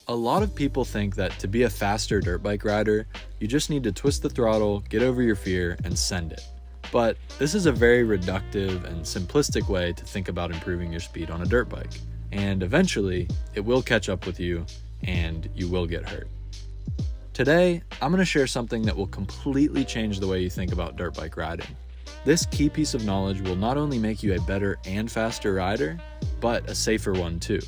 A lot of people think that to be a faster dirt bike rider, you just need to twist the throttle, get over your fear, and send it. But this is a very reductive and simplistic way to think about improving your speed on a dirt bike. And eventually, it will catch up with you and you will get hurt. Today, I'm going to share something that will completely change the way you think about dirt bike riding. This key piece of knowledge will not only make you a better and faster rider, but a safer one too.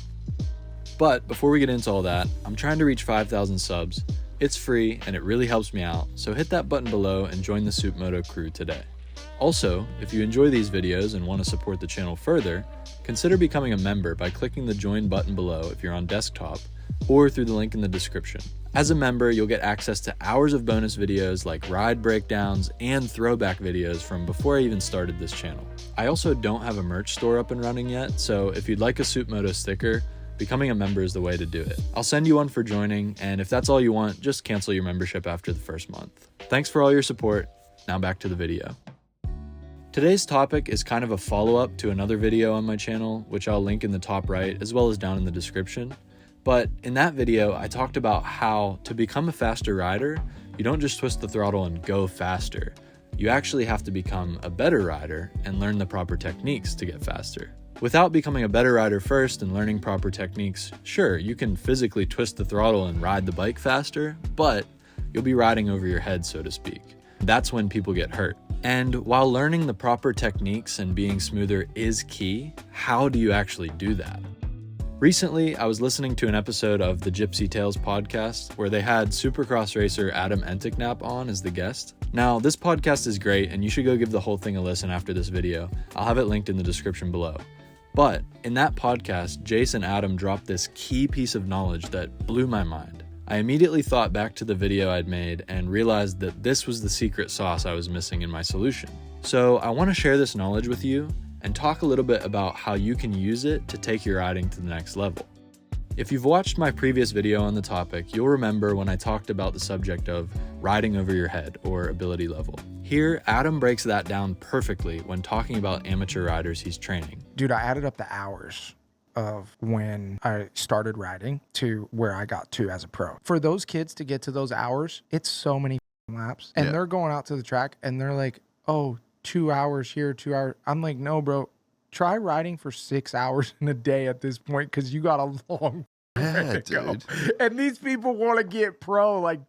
But before we get into all that, I'm trying to reach 5,000 subs. It's free and it really helps me out, so hit that button below and join the Supermoto crew today. Also, if you enjoy these videos and want to support the channel further, consider becoming a member by clicking the join button below if you're on desktop, or through the link in the description. As a member, you'll get access to hours of bonus videos like ride breakdowns and throwback videos from before I even started this channel. I also don't have a merch store up and running yet, so if you'd like a Supermoto sticker, becoming a member is the way to do it. I'll send you one for joining, and if that's all you want, just cancel your membership after the first month. Thanks for all your support. Now back to the video. Today's topic is kind of a follow-up to another video on my channel, which I'll link in the top right as well as down in the description. But in that video, I talked about how to become a faster rider, you don't just twist the throttle and go faster. You actually have to become a better rider and learn the proper techniques to get faster. Without becoming a better rider first and learning proper techniques, sure, you can physically twist the throttle and ride the bike faster, but you'll be riding over your head, so to speak. That's when people get hurt. And while learning the proper techniques and being smoother is key, how do you actually do that? Recently, I was listening to an episode of the Gypsy Tales podcast where they had Supercross racer Adam Enticknap on as the guest. Now, this podcast is great and you should go give the whole thing a listen after this video. I'll have it linked in the description below. But in that podcast, Jace and Adam dropped this key piece of knowledge that blew my mind. I immediately thought back to the video I'd made and realized that this was the secret sauce I was missing in my solution. So I want to share this knowledge with you and talk a little bit about how you can use it to take your riding to the next level. If you've watched my previous video on the topic, you'll remember when I talked about the subject of riding over your head or ability level. Here, Adam breaks that down perfectly when talking about amateur riders he's training. Dude, I added up the hours of when I started riding to where I got to as a pro. For those kids to get to those hours, it's so many laps. And they're going out to the track and they're like, oh, 2 hours here, 2 hours. I'm like, no, bro, try riding for 6 hours in a day at this point because you got a long way to go. And these people want to get pro like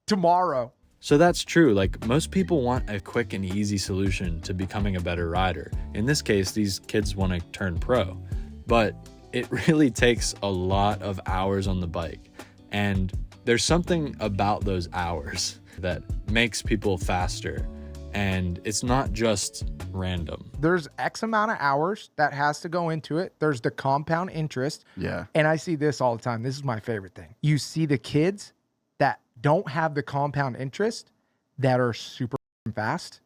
tomorrow. So that's true. Like, most people want a quick and easy solution to becoming a better rider. In this case, these kids want to turn pro, but it really takes a lot of hours on the bike. And there's something about those hours that makes people faster. And it's not just random. There's X amount of hours that has to go into it. There's the compound interest. Yeah. And I see this all the time. This is my favorite thing. You see the kids that don't have the compound interest that are super fast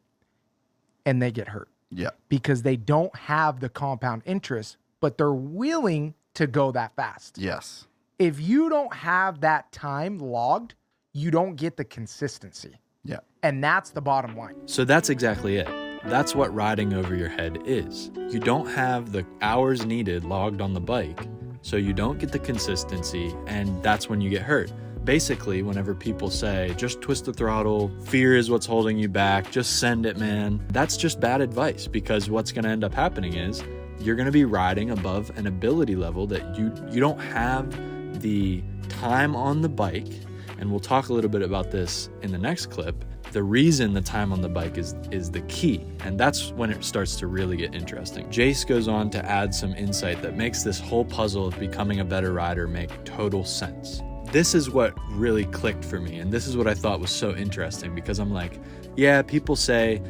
and they get hurt. Yeah. Because they don't have the compound interest, but they're willing to go that fast. Yes. If you don't have that time logged, you don't get the consistency. Yeah. And that's the bottom line. So that's exactly it. That's what riding over your head is. You don't have the hours needed logged on the bike, so you don't get the consistency, and that's when you get hurt. Basically, whenever people say, just twist the throttle, fear is what's holding you back, just send it, man, that's just bad advice, because what's going to end up happening is you're going to be riding above an ability level that you don't have the time on the bike. And we'll talk a little bit about this in the next clip. The reason the time on the bike is the key, and that's when it starts to really get interesting. Jace goes on to add some insight that makes this whole puzzle of becoming a better rider make total sense. This is what really clicked for me, and this is what I thought was so interesting, because I'm like, yeah, people say,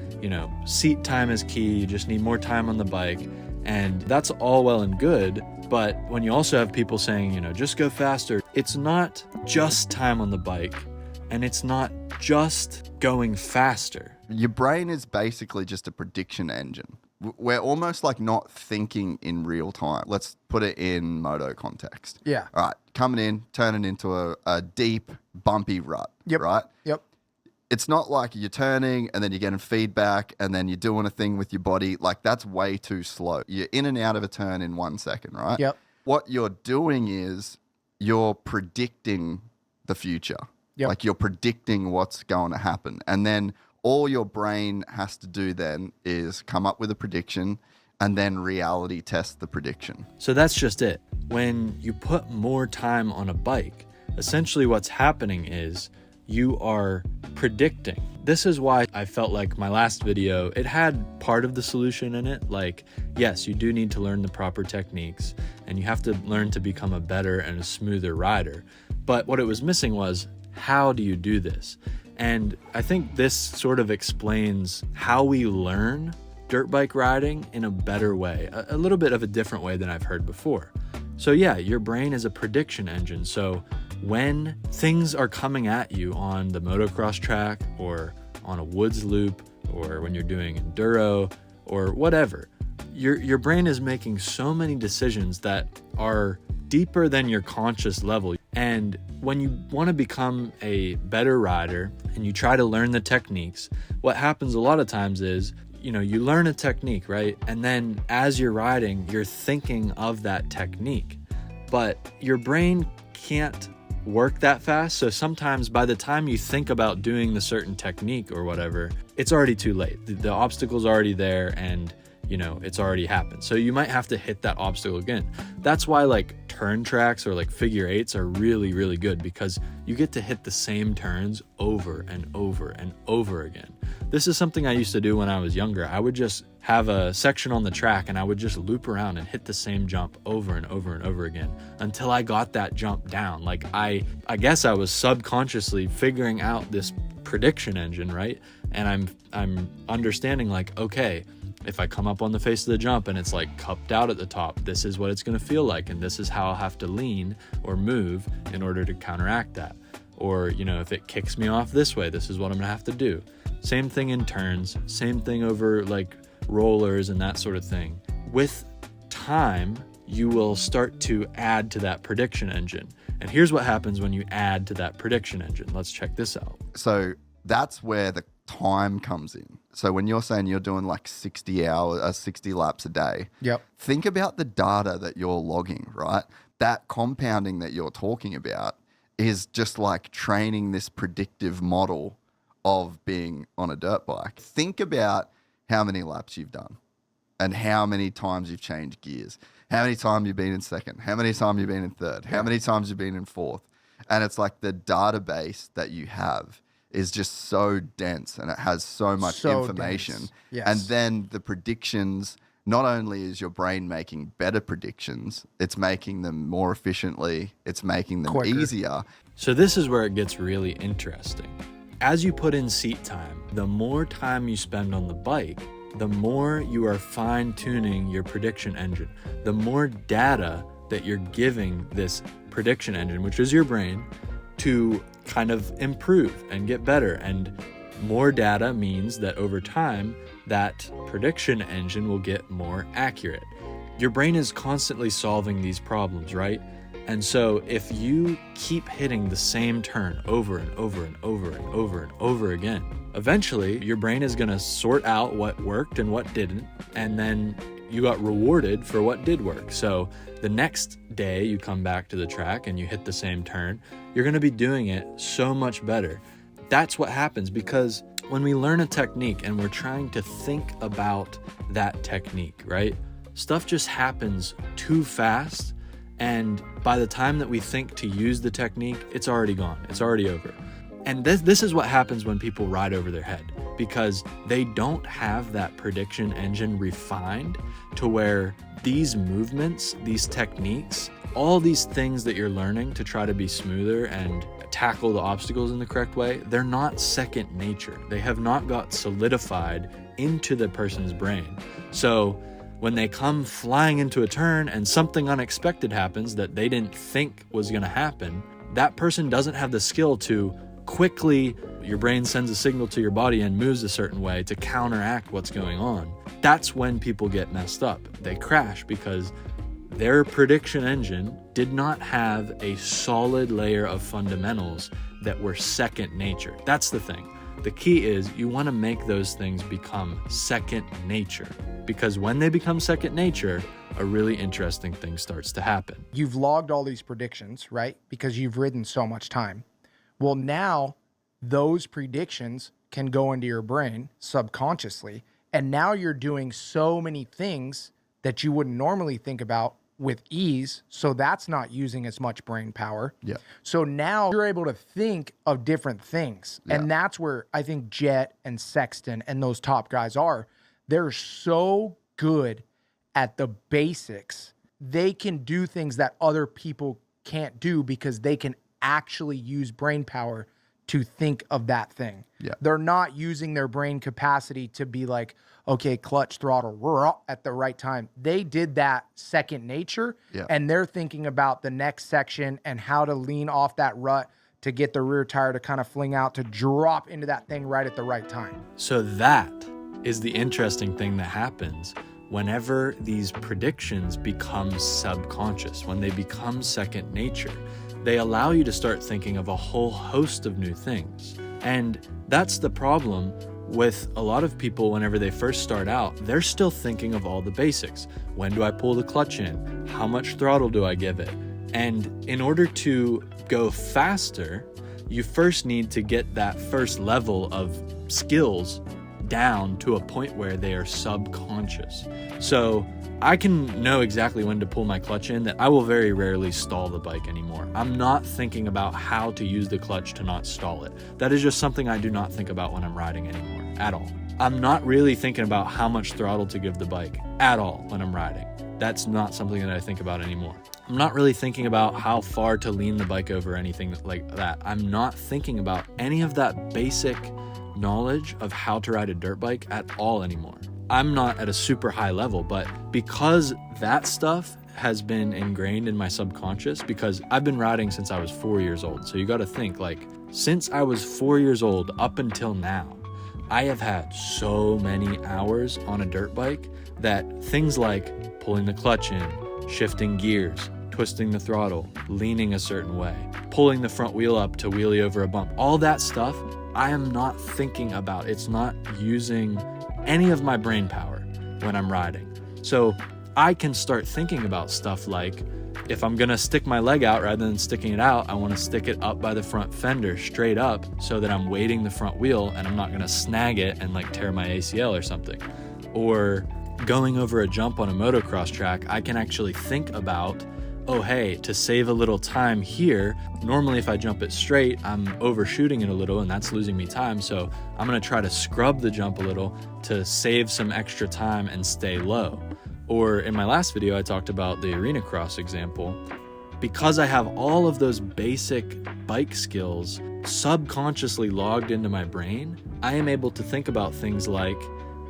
seat time is key, you just need more time on the bike, and that's all well and good. But when you also have people saying, just go faster, it's not just time on the bike and it's not just going faster. Your brain is basically just a prediction engine. We're almost like not thinking in real time. Let's put it in moto context. Yeah. All right. Coming in, turning into a deep, bumpy rut. Yep. Right? Yep. It's not like you're turning and then you're getting feedback and then you're doing a thing with your body. Like, that's way too slow. You're in and out of a turn in 1 second, right? Yep. What you're doing is you're predicting the future. Yep. Like you're predicting what's going to happen. And then all your brain has to do then is come up with a prediction and then reality test the prediction. So that's just it. When you put more time on a bike, essentially what's happening is you are predicting. This is why I felt like my last video, it had part of the solution in it. Like, yes, you do need to learn the proper techniques and you have to learn to become a better and a smoother rider. But what it was missing was, how do you do this? And I think this sort of explains how we learn dirt bike riding in a better way, a little bit of a different way than I've heard before. So yeah, your brain is a prediction engine. So when things are coming at you on the motocross track or on a woods loop or when you're doing enduro or whatever, your brain is making so many decisions that are deeper than your conscious level. And when you want to become a better rider and you try to learn the techniques, what happens a lot of times is, you know, you learn a technique, right? And then as you're riding, you're thinking of that technique, but your brain can't work that fast. So sometimes by the time you think about doing the certain technique or whatever, it's already too late. The obstacle's already there and, you know, it's already happened. So you might have to hit that obstacle again. That's why like turn tracks or like figure eights are really, really good, because you get to hit the same turns over and over and over again. This is something I used to do when I was younger. I would just have a section on the track and I would just loop around and hit the same jump over and over and over again until I got that jump down. Like I guess I was subconsciously figuring out this prediction engine, right? And I'm understanding like, okay, if I come up on the face of the jump and it's like cupped out at the top, this is what it's going to feel like. And this is how I'll have to lean or move in order to counteract that. Or, you know, if it kicks me off this way, this is what I'm going to have to do. Same thing in turns, same thing over like rollers and that sort of thing. With time, you will start to add to that prediction engine. And here's what happens when you add to that prediction engine. Let's check this out. So that's where the time comes in. So when you're saying you're doing like 60 laps a day, Yep. think about the data that you're logging, right? That compounding that you're talking about is just like training this predictive model of being on a dirt bike. Think about how many laps you've done and how many times you've changed gears, how many times you've been in second, how many times you've been in third, how many times you've been in fourth. And it's like the database that you have is just so dense and it has so much information. Dense. Yes. And then the predictions, not only is your brain making better predictions, it's making them more efficiently, it's making them Quicker. easier. So this is where it gets really interesting. As you put in seat time, the more time you spend on the bike, the more you are fine-tuning your prediction engine, the more data that you're giving this prediction engine, which is your brain, to kind of improve and get better. And more data means that over time, that prediction engine will get more accurate. Your brain is constantly solving these problems, right? And so if you keep hitting the same turn over and over and over and over and over again, eventually your brain is going to sort out what worked and what didn't, and then you got rewarded for what did work. So the next day you come back to the track and you hit the same turn, you're going to be doing it so much better. That's what happens, because when we learn a technique and we're trying to think about that technique, right? Stuff just happens too fast. And by the time that we think to use the technique, it's already gone. It's already over. And this is what happens when people ride over their head, because they don't have that prediction engine refined to where these movements, these techniques, all these things that you're learning to try to be smoother and tackle the obstacles in the correct way, they're not second nature. They have not got solidified into the person's brain. So when they come flying into a turn and something unexpected happens that they didn't think was going to happen, that person doesn't have the skill to quickly, your brain sends a signal to your body and moves a certain way to counteract what's going on. That's when people get messed up. They crash because their prediction engine did not have a solid layer of fundamentals that were second nature. That's the thing. The key is you want to make those things become second nature, because when they become second nature, a really interesting thing starts to happen. You've logged all these predictions, right? Because you've ridden so much time. Well, now those predictions can go into your brain subconsciously. And now you're doing so many things that you wouldn't normally think about with ease. So that's not using as much brain power. Yeah. So now you're able to think of different things. Yeah. And that's where I think Jet and Sexton and those top guys are. They're so good at the basics. They can do things that other people can't do because they can actually use brain power to think of that thing. Yeah. They're not using their brain capacity to be like, okay, clutch, throttle, at the right time. They did that second nature, Yeah. and they're thinking about the next section and how to lean off that rut to get the rear tire to kind of fling out to drop into that thing right at the right time. So that is the interesting thing that happens whenever these predictions become subconscious, when they become second nature. They allow you to start thinking of a whole host of new things. And that's the problem with a lot of people whenever they first start out. They're still thinking of all the basics. When do I pull the clutch in? How much throttle do I give it? And in order to go faster, you first need to get that first level of skills down to a point where they are subconscious. So I can know exactly when to pull my clutch in, that I will very rarely stall the bike anymore. I'm not thinking about how to use the clutch to not stall it. That is just something I do not think about when I'm riding anymore, at all. I'm not really thinking about how much throttle to give the bike at all when I'm riding. That's not something that I think about anymore. I'm not really thinking about how far to lean the bike over, anything like that. I'm not thinking about any of that basic knowledge of how to ride a dirt bike at all anymore. I'm not at a super high level, but because that stuff has been ingrained in my subconscious, because I've been riding since I was 4 years old. So you got to think, like, since I was 4 years old up until now, I have had so many hours on a dirt bike that things like pulling the clutch in, shifting gears, twisting the throttle, leaning a certain way, pulling the front wheel up to wheelie over a bump, all that stuff I am not thinking about. It's not using any of my brain power when I'm riding. So I can start thinking about stuff like, if I'm gonna stick my leg out rather than sticking it out, I wanna stick it up by the front fender straight up so that I'm weighting the front wheel and I'm not gonna snag it and like tear my ACL or something. Or going over a jump on a motocross track, I can actually think about, oh hey, to save a little time here, normally if I jump it straight, I'm overshooting it a little and that's losing me time, so I'm gonna try to scrub the jump a little to save some extra time and stay low. Or in my last video, I talked about the arena cross example. Because I have all of those basic bike skills subconsciously logged into my brain, I am able to think about things like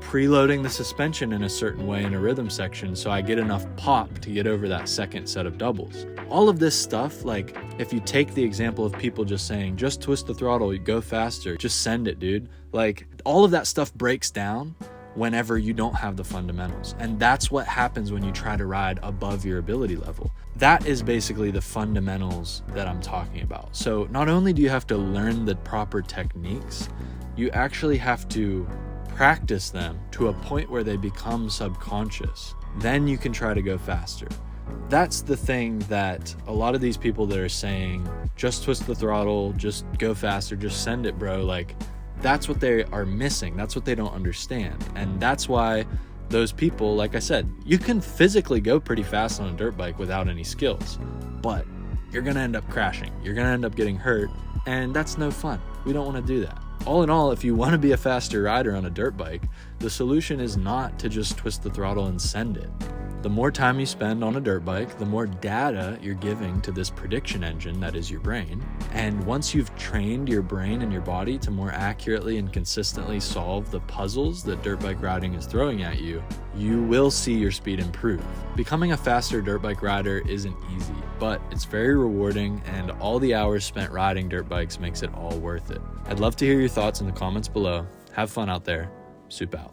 preloading the suspension in a certain way in a rhythm section so I get enough pop to get over that second set of doubles. All of this stuff, like if you take the example of people just saying, just twist the throttle, you go faster, just send it, dude. Like all of that stuff breaks down whenever you don't have the fundamentals. And that's what happens when you try to ride above your ability level. That is basically the fundamentals that I'm talking about. So not only do you have to learn the proper techniques, you actually have to practice them to a point where they become subconscious. Then you can try to go faster. That's the thing that a lot of these people that are saying, just twist the throttle, just go faster, just send it, bro. Like, that's what they are missing. That's what they don't understand. And that's why those people, like I said, you can physically go pretty fast on a dirt bike without any skills, but you're gonna end up crashing. You're gonna end up getting hurt, and that's no fun. We don't wanna do that. All in all, if you want to be a faster rider on a dirt bike, the solution is not to just twist the throttle and send it. The more time you spend on a dirt bike, the more data you're giving to this prediction engine that is your brain. And once you've trained your brain and your body to more accurately and consistently solve the puzzles that dirt bike riding is throwing at you, you will see your speed improve. Becoming a faster dirt bike rider isn't easy, but it's very rewarding, and all the hours spent riding dirt bikes makes it all worth it. I'd love to hear your thoughts in the comments below. Have fun out there. Soup out.